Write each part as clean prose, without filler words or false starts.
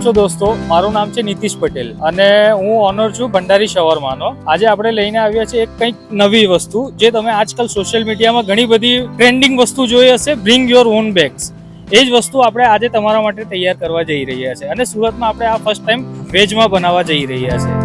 કેમ છો દોસ્તો? મારું નામ છે નીતિશ પટેલ અને હું ઓનર છું ભંડારી શવરમાનો. આજે આપણે લઈને આવ્યા છીએ એક કંઈક નવી વસ્તુ જે તમે આજકાલ સોશિયલ મીડિયામાં ઘણી બધી ટ્રેન્ડિંગ વસ્તુ જોઈ હશે, બ્રિંગ યોર ઓન બેગ્સ. એ જ વસ્તુ આપણે આજે તમારા માટે તૈયાર કરવા જઈ રહ્યા છે અને સુરતમાં આપણે આ ફર્સ્ટ ટાઈમ વેજમાં બનાવવા જઈ રહ્યા છે.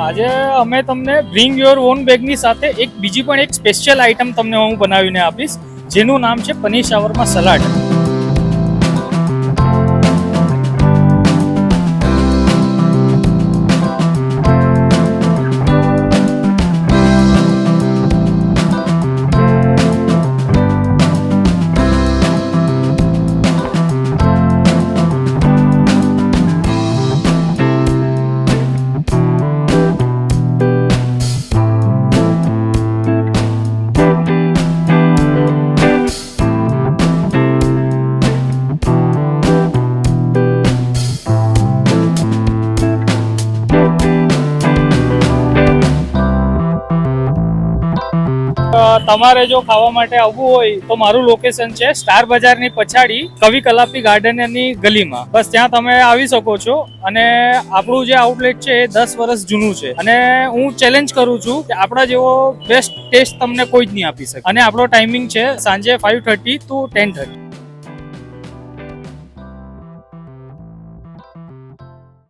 આજે અમે તમને બ્રિંગ યોર ઓન બેગની સાથે બીજી પણ એક સ્પેશિયલ આઈટમ તમને હું બનાવીને આપીશ, જેનું નામ છે પનીર શાવર્મા સલાડ. તમારે જો ખાવા માટે આવવું હોય તો મારું લોકેશન છે સ્ટાર બજારની પછાડી કવિ કલાપી ગાર્ડનની ગલીમાં. બસ ત્યાં તમે આવી શકો છો. અને આપણું જે આઉટલેટ છે એ 10 વર્ષ જૂનું છે અને હું ચેલેન્જ કરું છું કે આપણા જેવો બેસ્ટ ટેસ્ટ તમને કોઈ જ નહીં આપી શકે. અને આપણો ટાઈમિંગ છે સાંજે 5:30 to 10:30.